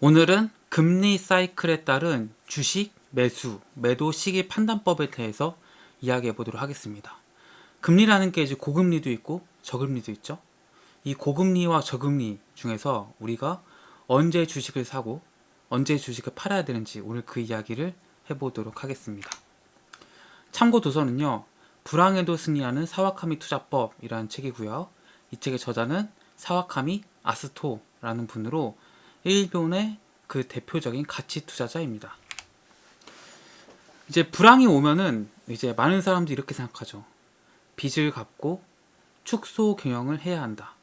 오늘은 금리 사이클에 따른 주식 매수, 매도 시기 판단법에 대해서 이야기해 보도록 하겠습니다. 금리라는 게 이제 고금리도 있고 저금리도 있죠. 이 고금리와 저금리 중에서 우리가 언제 주식을 사고 언제 주식을 팔아야 되는지 오늘 그 이야기를 해보도록 하겠습니다. 참고 도서는요, 불황에도 승리하는 사와카미 투자법이라는 책이고요. 이 책의 저자는 사와카미 아스토라는 분으로 일본의 그 대표적인 가치 투자자입니다. 이제 불황이 오면은 이제 많은 사람들이 이렇게 생각하죠. 빚을 갚고 축소 경영을 해야 한다.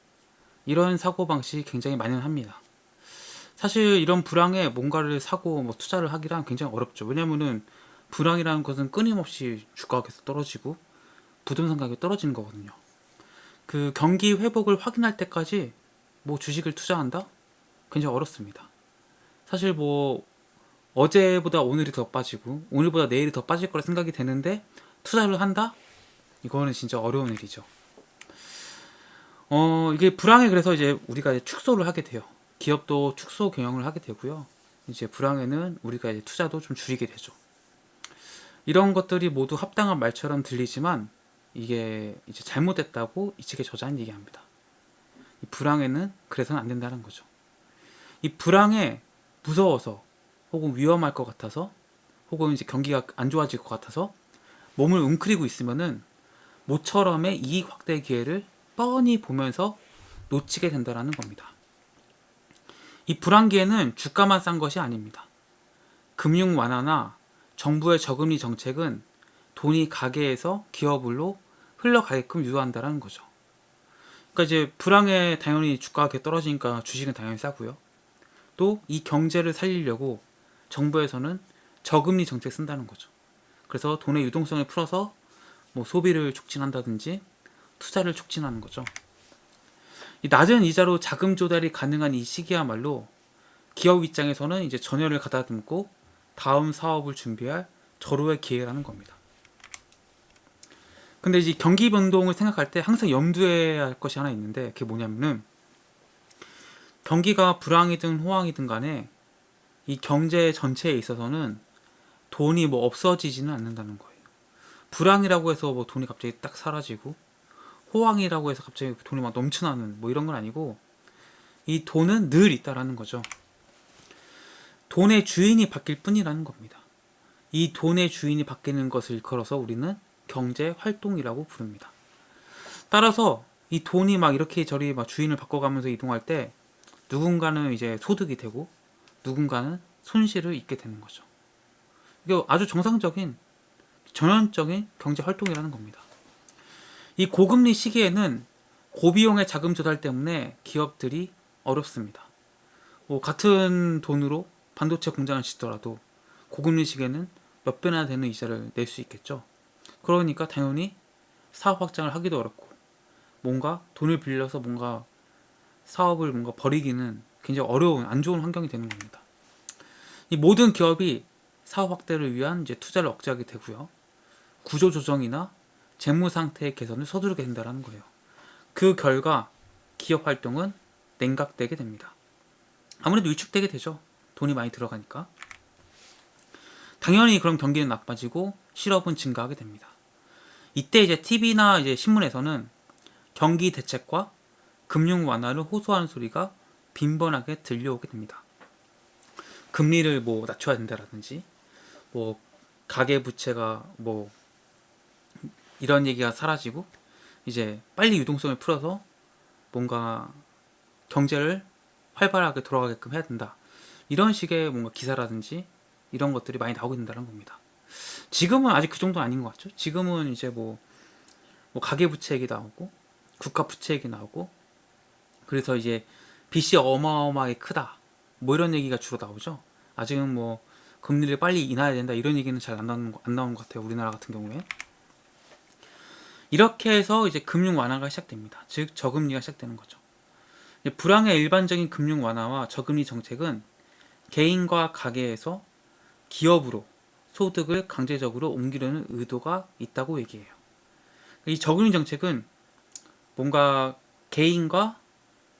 이런 사고방식이 굉장히 만연합니다. 사실 이런 불황에 뭔가를 사고 투자를 하기란 굉장히 어렵죠. 왜냐면은 불황이라는 것은 끊임없이 주가가 계속 떨어지고 부동산 가격이 떨어지는 거거든요. 그 경기 회복을 확인할 때까지 주식을 투자한다? 굉장히 어렵습니다. 사실 어제보다 오늘이 더 빠지고 오늘보다 내일이 더 빠질 거라 생각이 되는데 투자를 한다? 이거는 진짜 어려운 일이죠. 이게 불황에 그래서 이제 우리가 이제 축소를 하게 돼요. 기업도 축소 경영을 하게 되고요. 이제 불황에는 우리가 이제 투자도 좀 줄이게 되죠. 이런 것들이 모두 합당한 말처럼 들리지만 이게 이제 잘못됐다고 이 책의 저자는 얘기합니다. 이 불황에는 그래서는 안 된다는 거죠. 이 불황에 무서워서 혹은 위험할 것 같아서 혹은 이제 경기가 안 좋아질 것 같아서 몸을 웅크리고 있으면은 모처럼의 이익 확대 기회를 뻔히 보면서 놓치게 된다는 겁니다. 이 불황기에는 주가만 싼 것이 아닙니다. 금융 완화나 정부의 저금리 정책은 돈이 가계에서 기업으로 흘러가게끔 유도한다는 거죠. 그러니까 이제 불황에 당연히 주가가 떨어지니까 주식은 당연히 싸고요. 또 이 경제를 살리려고 정부에서는 저금리 정책 쓴다는 거죠. 그래서 돈의 유동성을 풀어서 소비를 촉진한다든지 투자를 촉진하는 거죠. 이 낮은 이자로 자금 조달이 가능한 이 시기야말로 기업 입장에서는 이제 전열을 가다듬고 다음 사업을 준비할 절호의 기회라는 겁니다. 근데 이제 경기 변동을 생각할 때 항상 염두해야 할 것이 하나 있는데 그게 뭐냐면은 경기가 불황이든 호황이든 간에 이 경제 전체에 있어서는 돈이 없어지지는 않는다는 거예요. 불황이라고 해서 돈이 갑자기 딱 사라지고 호황이라고 해서 갑자기 돈이 막 넘쳐나는 이런 건 아니고 이 돈은 늘 있다라는 거죠. 돈의 주인이 바뀔 뿐이라는 겁니다. 이 돈의 주인이 바뀌는 것을 일컬어서 우리는 경제 활동이라고 부릅니다. 따라서 이 돈이 이렇게 저리 주인을 바꿔가면서 이동할 때 누군가는 이제 소득이 되고 누군가는 손실을 입게 되는 거죠. 이게 아주 정상적인 전형적인 경제 활동이라는 겁니다. 이 고금리 시기에는 고비용의 자금 조달 때문에 기업들이 어렵습니다. 같은 돈으로 반도체 공장을 짓더라도 고금리 시기에는 몇 배나 되는 이자를 낼 수 있겠죠. 그러니까 당연히 사업 확장을 하기도 어렵고 뭔가 돈을 빌려서 뭔가 사업을 벌이기는 굉장히 어려운 안 좋은 환경이 되는 겁니다. 이 모든 기업이 사업 확대를 위한 이제 투자를 억제하게 되고요. 구조 조정이나 재무 상태의 개선을 서두르게 된다는 거예요. 그 결과 기업 활동은 냉각되게 됩니다. 아무래도 위축되게 되죠. 돈이 많이 들어가니까. 당연히 그럼 경기는 나빠지고 실업은 증가하게 됩니다. 이때 이제 TV나 이제 신문에서는 경기 대책과 금융 완화를 호소하는 소리가 빈번하게 들려오게 됩니다. 금리를 낮춰야 된다라든지 가계 부채가 이런 얘기가 사라지고 이제 빨리 유동성을 풀어서 뭔가 경제를 활발하게 돌아가게끔 해야 된다. 이런 식의 기사라든지 이런 것들이 많이 나오게 된다는 겁니다. 지금은 아직 그 정도는 아닌 것 같죠. 지금은 이제 가계 부채 얘기 나오고 국가 부채 얘기 나오고 그래서 이제 빚이 어마어마하게 크다. 이런 얘기가 주로 나오죠. 아직은 금리를 빨리 인하해야 된다. 이런 얘기는 잘 안 나오는 것 같아요. 우리나라 같은 경우에. 이렇게 해서 이제 금융 완화가 시작됩니다. 즉 저금리가 시작되는 거죠. 불황의 일반적인 금융 완화와 저금리 정책은 개인과 가계에서 기업으로 소득을 강제적으로 옮기려는 의도가 있다고 얘기해요. 이 저금리 정책은 뭔가 개인과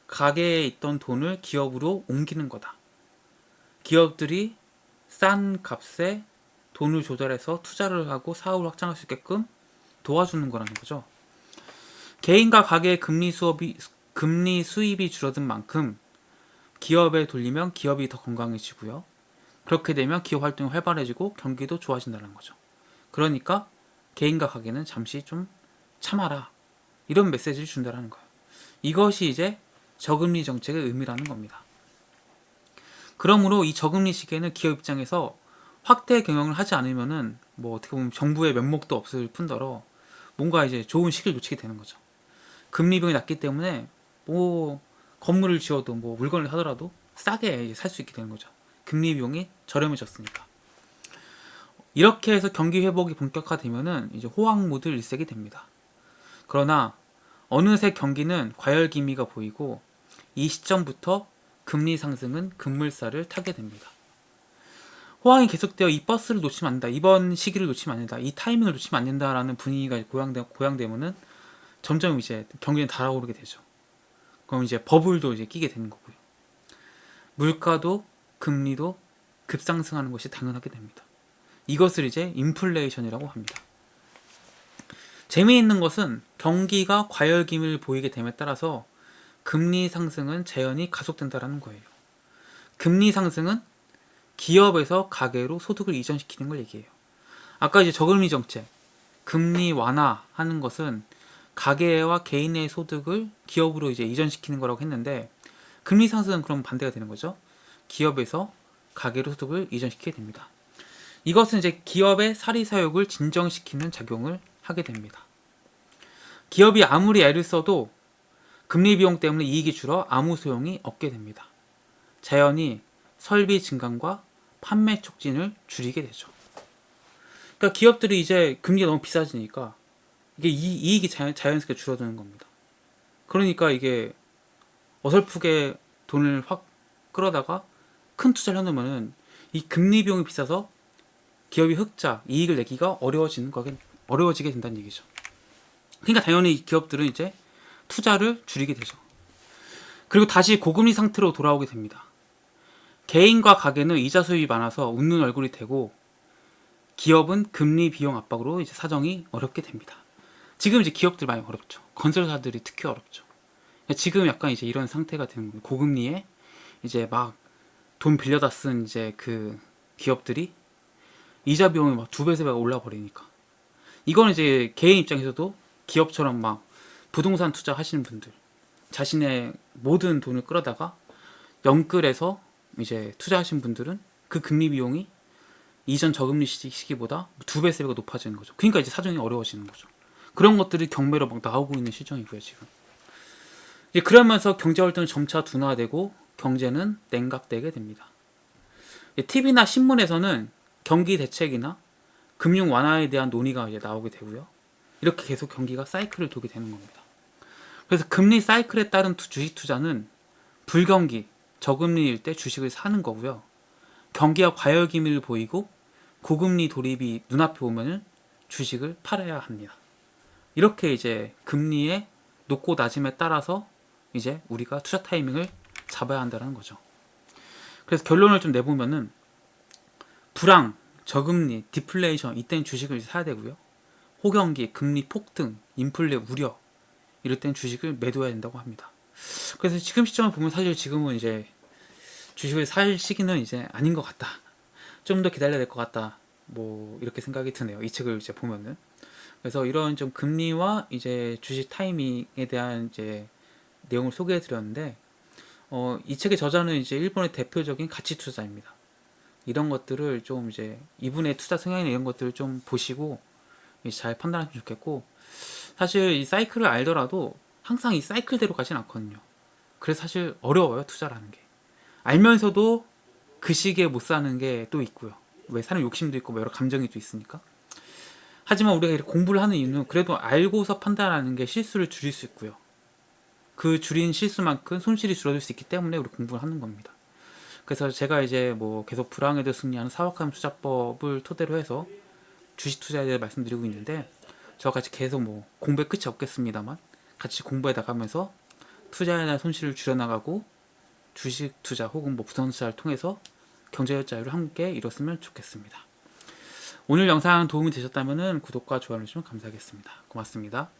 가계에 있던 돈을 기업으로 옮기는 거다. 기업들이 싼 값에 돈을 조달해서 투자를 하고 사업을 확장할 수 있게끔 도와주는 거라는 거죠. 개인과 가계의 금리 수입이 줄어든 만큼 기업에 돌리면 기업이 더 건강해지고요. 그렇게 되면 기업 활동이 활발해지고 경기도 좋아진다는 거죠. 그러니까 개인과 가계는 잠시 좀 참아라. 이런 메시지를 준다는 거예요. 이것이 이제 저금리 정책의 의미라는 겁니다. 그러므로 이 저금리 시기에는 기업 입장에서 확대 경영을 하지 않으면은 뭐 어떻게 보면 정부의 면목도 없을 뿐더러 뭔가 이제 좋은 시기를 놓치게 되는 거죠. 금리 비용이 낮기 때문에 뭐 건물을 지어도 뭐 물건을 하더라도 싸게 살 수 있게 되는 거죠. 금리 비용이 저렴해졌으니까. 이렇게 해서 경기 회복이 본격화되면은 이제 호황 모드 일색이 됩니다. 그러나 어느새 경기는 과열기미가 보이고 이 시점부터 금리 상승은 급물살을 타게 됩니다. 호황이 계속되어 이 버스를 놓치면 안 된다. 이번 시기를 놓치면 안 된다. 이 타이밍을 놓치면 안 된다라는 분위기가 고양되면은 점점 이제 경기는 달아오르게 되죠. 그럼 이제 버블도 이제 끼게 되는 거고요. 물가도 금리도 급상승하는 것이 당연하게 됩니다. 이것을 이제 인플레이션이라고 합니다. 재미있는 것은 경기가 과열기미를 보이게 됨에 따라서 금리 상승은 자연히 가속된다는 거예요. 금리 상승은 기업에서 가계로 소득을 이전시키는 걸 얘기해요. 아까 이제 저금리 정책, 금리 완화하는 것은 가계와 개인의 소득을 기업으로 이제 이전시키는 거라고 했는데 금리 상승은 그럼 반대가 되는 거죠. 기업에서 가계로 소득을 이전시키게 됩니다. 이것은 이제 기업의 사리사욕을 진정시키는 작용을 하게 됩니다. 기업이 아무리 애를 써도 금리 비용 때문에 이익이 줄어 아무 소용이 없게 됩니다. 자연히 설비 증강과 판매 촉진을 줄이게 되죠. 그러니까 기업들이 이제 금리가 너무 비싸지니까 이게 이익이 자연스럽게 줄어드는 겁니다. 그러니까 이게 어설프게 돈을 확 끌어다가 큰 투자를 해놓으면은 이 금리 비용이 비싸서 기업이 흑자, 이익을 내기가 어려워지게 된다는 얘기죠. 그러니까 당연히 기업들은 이제 투자를 줄이게 되죠. 그리고 다시 고금리 상태로 돌아오게 됩니다. 개인과 가계는 이자 수입이 많아서 웃는 얼굴이 되고 기업은 금리 비용 압박으로 이제 사정이 어렵게 됩니다. 지금 이제 기업들 많이 어렵죠. 건설사들이 특히 어렵죠. 지금 약간 이제 이런 상태가 되는 거예요. 고금리에 이제 막 돈 빌려다 쓴 이제 그 기업들이 이자 비용이 막 2배, 3배가 올라 버리니까. 이건 이제 개인 입장에서도 기업처럼 막 부동산 투자 하시는 분들, 자신의 모든 돈을 끌어다가 영끌해서 이제 투자하신 분들은 그 금리 비용이 이전 저금리 시기보다 2배, 3배가 높아지는 거죠. 그러니까 이제 사정이 어려워지는 거죠. 그런 것들이 경매로 막 나오고 있는 시점이고요, 지금. 이제 그러면서 경제 활동이 점차 둔화되고 경제는 냉각되게 됩니다. TV나 신문에서는 경기 대책이나 금융 완화에 대한 논의가 이제 나오게 되고요. 이렇게 계속 경기가 사이클을 돌게 되는 겁니다. 그래서 금리 사이클에 따른 주식 투자는 불경기, 저금리일 때 주식을 사는 거고요. 경기가 과열기미를 보이고 고금리 돌입이 눈앞에 오면은 주식을 팔아야 합니다. 이렇게 이제 금리의 높고 낮음에 따라서 이제 우리가 투자 타이밍을 잡아야 한다는 거죠. 그래서 결론을 좀 내보면은 불황, 저금리, 디플레이션 이때는 주식을 사야 되고요. 호경기, 금리 폭등, 인플레 우려 이럴 땐 주식을 매도해야 된다고 합니다. 그래서 지금 시점을 보면 사실 지금은 이제 주식을 살 시기는 이제 아닌 것 같다. 좀 더 기다려야 될 것 같다. 뭐 이렇게 생각이 드네요. 이 책을 이제 보면은. 그래서 이런 좀 금리와 이제 주식 타이밍에 대한 이제 내용을 소개해 드렸는데 이 책의 저자는 이제 일본의 대표적인 가치 투자입니다. 이런 것들을 좀 이제 이분의 투자 성향이나 이런 것들을 좀 보시고 잘 판단하시면 좋겠고 사실 이 사이클을 알더라도 항상 이 사이클대로 가진 않거든요. 그래서 사실 어려워요 투자라는 게. 알면서도 그 시기에 못 사는 게 또 있고요. 왜 사람 욕심도 있고 뭐 여러 감정이 또 있으니까. 하지만 우리가 이렇게 공부를 하는 이유는 그래도 알고서 판단하는 게 실수를 줄일 수 있고요. 그 줄인 실수만큼 손실이 줄어들 수 있기 때문에 우리 공부를 하는 겁니다. 그래서 제가 이제 뭐 계속 불황에도 승리하는 사악한 투자법을 토대로 해서 주식 투자에 대해 말씀드리고 있는데 저와 같이 계속 뭐 공부의 끝이 없겠습니다만 같이 공부해 나가면서 투자에 대한 손실을 줄여나가고 주식 투자 혹은 뭐 부동산 투자를 통해서 경제적 자유를 함께 이뤘으면 좋겠습니다. 오늘 영상 도움이 되셨다면 구독과 좋아요 해주시면 감사하겠습니다. 고맙습니다.